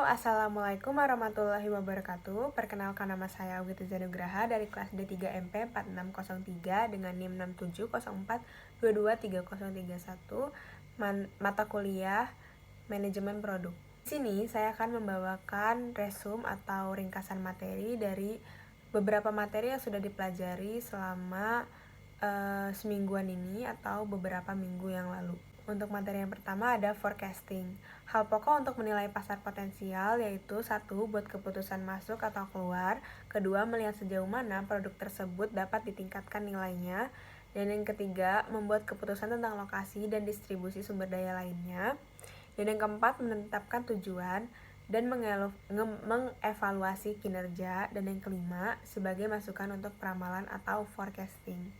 Assalamualaikum warahmatullahi wabarakatuh. Perkenalkan, nama saya Augie Tiza Nugraha dari kelas D3MP 4603 dengan NIM 6704223031, mata kuliah Manajemen Produk. Di sini saya akan membawakan resume atau ringkasan materi dari beberapa materi yang sudah dipelajari selama semingguan ini atau beberapa minggu yang lalu. Untuk materi yang pertama ada forecasting. Hal pokok untuk menilai pasar potensial yaitu 1. Buat keputusan masuk atau keluar. 2. Melihat sejauh mana produk tersebut dapat ditingkatkan nilainya. Dan yang ketiga, membuat keputusan tentang lokasi dan distribusi sumber daya lainnya. Dan yang keempat, menetapkan tujuan dan mengevaluasi kinerja. Dan yang kelima, sebagai masukan untuk peramalan atau forecasting.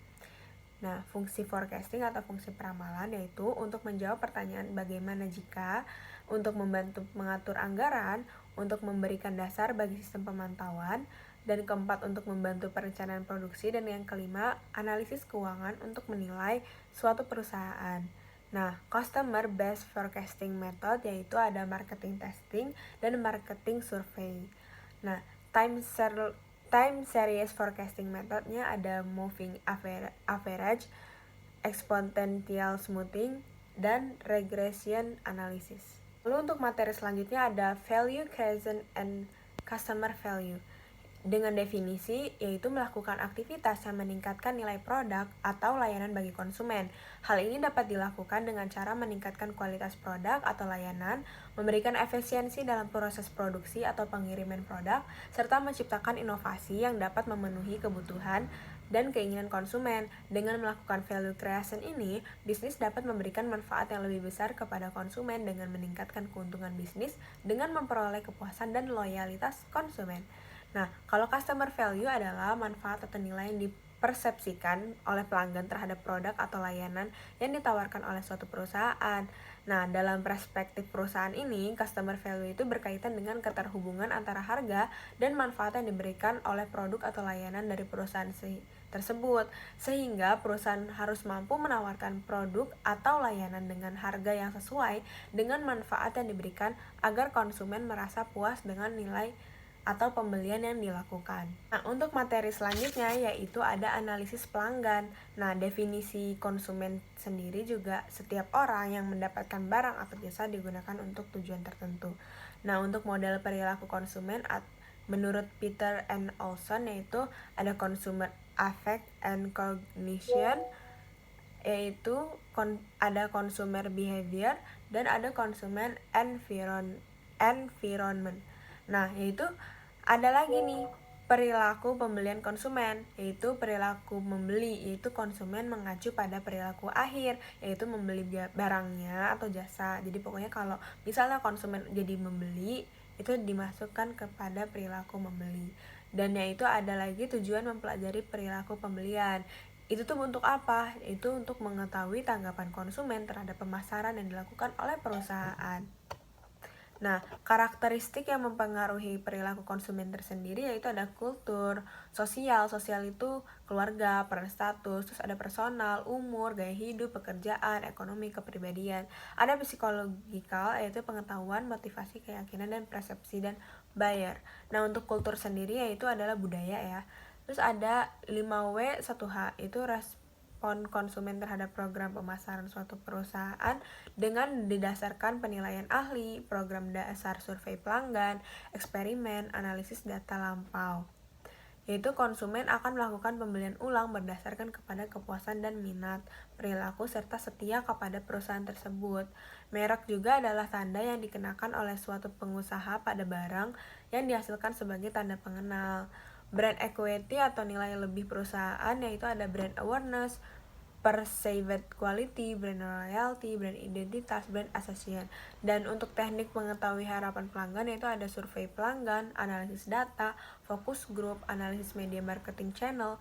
Nah, fungsi forecasting atau fungsi peramalan yaitu untuk menjawab pertanyaan bagaimana jika, untuk membantu mengatur anggaran, untuk memberikan dasar bagi sistem pemantauan, dan keempat untuk membantu perencanaan produksi, dan yang kelima analisis keuangan untuk menilai suatu perusahaan. Nah, customer based forecasting method yaitu ada marketing testing dan marketing survey. Nah, time series forecasting methodnya ada moving average, exponential smoothing, dan regression analysis. Lalu untuk materi selanjutnya ada value creation and customer value. Dengan definisi, yaitu melakukan aktivitas yang meningkatkan nilai produk atau layanan bagi konsumen. Hal ini dapat dilakukan dengan cara meningkatkan kualitas produk atau layanan, memberikan efisiensi dalam proses produksi atau pengiriman produk, serta menciptakan inovasi yang dapat memenuhi kebutuhan dan keinginan konsumen. Dengan melakukan value creation ini, bisnis dapat memberikan manfaat yang lebih besar kepada konsumen dengan meningkatkan keuntungan bisnis dengan memperoleh kepuasan dan loyalitas konsumen. Nah, kalau customer value adalah manfaat atau nilai yang dipersepsikan oleh pelanggan terhadap produk atau layanan yang ditawarkan oleh suatu perusahaan. Nah, dalam perspektif perusahaan ini, customer value itu berkaitan dengan keterhubungan antara harga dan manfaat yang diberikan oleh produk atau layanan dari perusahaan tersebut, sehingga perusahaan harus mampu menawarkan produk atau layanan dengan harga yang sesuai dengan manfaat yang diberikan agar konsumen merasa puas dengan nilai atau pembelian yang dilakukan. Nah, untuk materi selanjutnya yaitu ada analisis pelanggan. Nah, definisi konsumen sendiri juga setiap orang yang mendapatkan barang atau jasa digunakan untuk tujuan tertentu. Nah, untuk model perilaku konsumen menurut Peter and Olson yaitu ada consumer affect and cognition, yaitu ada consumer behavior dan ada consumer environment. Nah, yaitu ada lagi nih perilaku pembelian konsumen, yaitu perilaku membeli, yaitu konsumen mengacu pada perilaku akhir, yaitu membeli barangnya atau jasa. Jadi pokoknya kalau misalnya konsumen jadi membeli, itu dimasukkan kepada perilaku membeli. Dan yaitu ada lagi tujuan mempelajari perilaku pembelian. Itu tuh untuk apa? Itu untuk mengetahui tanggapan konsumen terhadap pemasaran yang dilakukan oleh perusahaan. Nah, karakteristik yang mempengaruhi perilaku konsumen tersendiri yaitu ada kultur, sosial itu keluarga, peran status, terus ada personal, umur, gaya hidup, pekerjaan, ekonomi, kepribadian. Ada psikologikal yaitu pengetahuan, motivasi, keyakinan, dan persepsi dan buyer. Nah, untuk kultur sendiri yaitu adalah budaya ya. Terus ada 5W 1H itu respon konsumen terhadap program pemasaran suatu perusahaan dengan didasarkan penilaian ahli, program dasar survei pelanggan, eksperimen, analisis data lampau. Yaitu konsumen akan melakukan pembelian ulang berdasarkan kepada kepuasan dan minat, perilaku, serta setia kepada perusahaan tersebut. Merek juga adalah tanda yang dikenakan oleh suatu pengusaha pada barang yang dihasilkan sebagai tanda pengenal. Brand equity atau nilai lebih perusahaan yaitu ada brand awareness, perceived quality, brand loyalty, brand identitas, brand association. Dan untuk teknik mengetahui harapan pelanggan yaitu ada survei pelanggan, analisis data, focus group, analisis media marketing channel,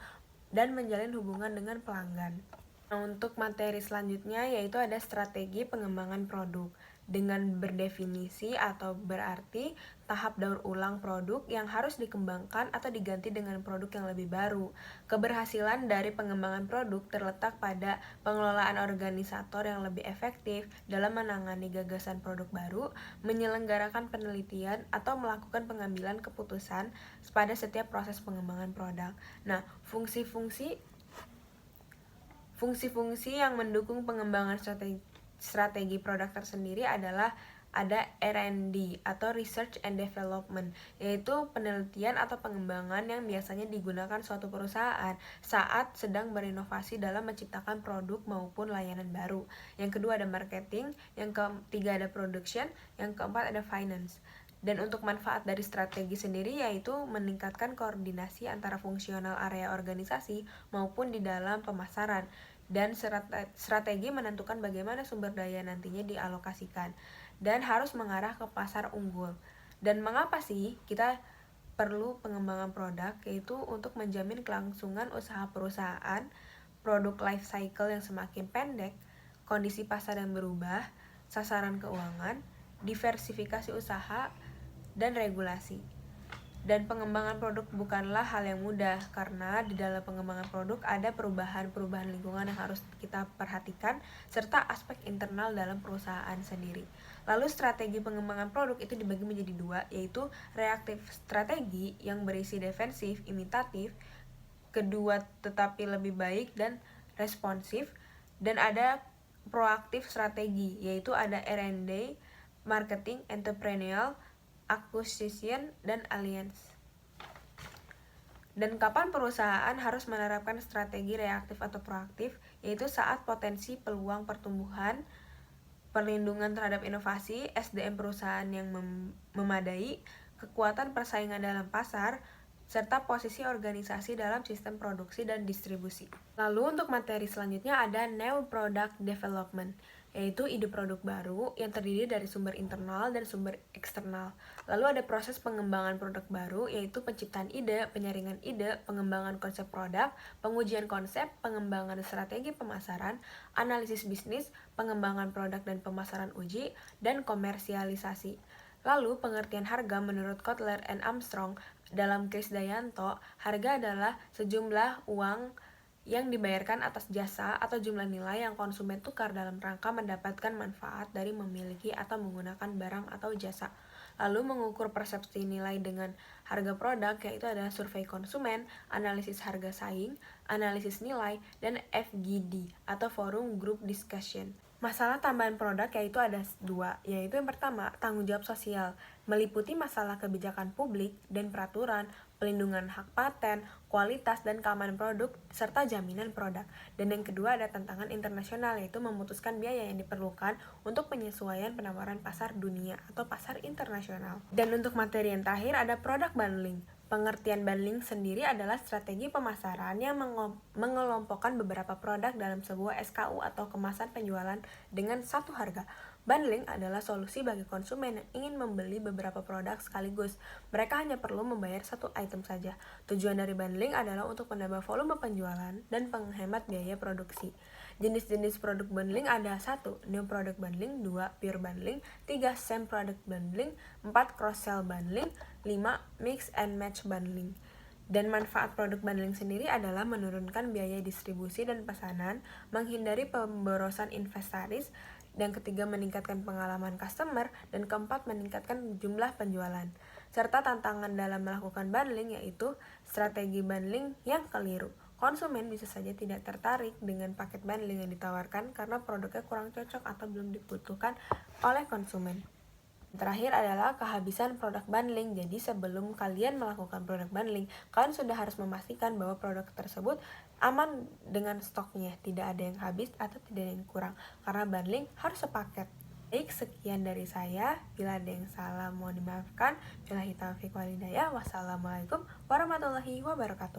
dan menjalin hubungan dengan pelanggan. Nah, untuk materi selanjutnya yaitu ada strategi pengembangan produk. dengan berdefinisi atau berarti tahap daur ulang produk yang harus dikembangkan atau diganti dengan produk yang lebih baru. Keberhasilan dari pengembangan produk terletak pada pengelolaan organisator yang lebih efektif dalam menangani gagasan produk baru, menyelenggarakan penelitian, atau melakukan pengambilan keputusan pada setiap proses pengembangan produk. Nah, fungsi-fungsi yang mendukung pengembangan strategi produk tersendiri adalah ada R&D atau Research and Development, yaitu penelitian atau pengembangan yang biasanya digunakan suatu perusahaan saat sedang berinovasi dalam menciptakan produk maupun layanan baru. Yang kedua ada marketing, yang ketiga ada production, yang keempat ada finance. Dan untuk manfaat dari strategi sendiri yaitu meningkatkan koordinasi antara fungsional area organisasi maupun di dalam pemasaran. Dan strategi menentukan bagaimana sumber daya nantinya dialokasikan dan harus mengarah ke pasar unggul. Dan mengapa sih kita perlu pengembangan produk? Yaitu untuk menjamin kelangsungan usaha perusahaan, produk life cycle yang semakin pendek, kondisi pasar yang berubah, sasaran keuangan, diversifikasi usaha, dan regulasi. Dan pengembangan produk bukanlah hal yang mudah karena di dalam pengembangan produk ada perubahan-perubahan lingkungan yang harus kita perhatikan serta aspek internal dalam perusahaan sendiri. Lalu strategi pengembangan produk itu dibagi menjadi dua, yaitu reaktif strategi yang berisi defensif, imitatif, kedua tetapi lebih baik dan responsif, dan ada proaktif strategi, yaitu ada R&D, marketing, entrepreneurial, acquisition, dan alliance. Dan kapan perusahaan harus menerapkan strategi reaktif atau proaktif, yaitu saat potensi peluang pertumbuhan, perlindungan terhadap inovasi, SDM perusahaan yang memadai, kekuatan persaingan dalam pasar, serta posisi organisasi dalam sistem produksi dan distribusi. Lalu untuk materi selanjutnya ada New Product Development, yaitu ide produk baru yang terdiri dari sumber internal dan sumber eksternal. Lalu ada proses pengembangan produk baru, yaitu penciptaan ide, penyaringan ide, pengembangan konsep produk, pengujian konsep, pengembangan strategi pemasaran, analisis bisnis, pengembangan produk dan pemasaran uji, dan komersialisasi. Lalu pengertian harga menurut Kotler and Armstrong dalam Chris Dayanto, harga adalah sejumlah uang yang dibayarkan atas jasa atau jumlah nilai yang konsumen tukar dalam rangka mendapatkan manfaat dari memiliki atau menggunakan barang atau jasa. Lalu mengukur persepsi nilai dengan harga produk, yaitu adalah survei konsumen, analisis harga saing, analisis nilai, dan FGD atau Forum Group Discussion. Masalah tambahan produk yaitu ada dua, yaitu yang pertama, tanggung jawab sosial, meliputi masalah kebijakan publik dan peraturan, pelindungan hak paten, kualitas dan keamanan produk, serta jaminan produk. Dan yang kedua ada tantangan internasional, yaitu memutuskan biaya yang diperlukan untuk penyesuaian penawaran pasar dunia atau pasar internasional. Dan untuk materi yang terakhir ada product bundling. Pengertian bundling sendiri adalah strategi pemasaran yang mengelompokkan beberapa produk dalam sebuah SKU atau kemasan penjualan dengan satu harga. Bundling adalah solusi bagi konsumen yang ingin membeli beberapa produk sekaligus. Mereka hanya perlu membayar satu item saja. Tujuan dari bundling adalah untuk menambah volume penjualan dan menghemat biaya produksi. Jenis-jenis produk bundling ada 1. New product bundling, 2. Pure bundling, 3. Same product bundling, 4. Cross-sell bundling, 5. Mix and match bundling. Dan manfaat produk bundling sendiri adalah menurunkan biaya distribusi dan pesanan, menghindari pemborosan inventaris, dan ketiga meningkatkan pengalaman customer, dan keempat meningkatkan jumlah penjualan. Serta tantangan dalam melakukan bundling yaitu strategi bundling yang keliru. Konsumen bisa saja tidak tertarik dengan paket bundling yang ditawarkan karena produknya kurang cocok atau belum dibutuhkan oleh konsumen. Terakhir adalah kehabisan produk bundling. Jadi sebelum kalian melakukan produk bundling, kalian sudah harus memastikan bahwa produk tersebut aman dengan stoknya, tidak ada yang habis atau tidak ada yang kurang, karena bundling harus sepaket. Baik, sekian dari saya. Bila ada yang salah mohon dimaafkan. Billahi taufiq wal hidayah. Wassalamualaikum warahmatullahi wabarakatuh.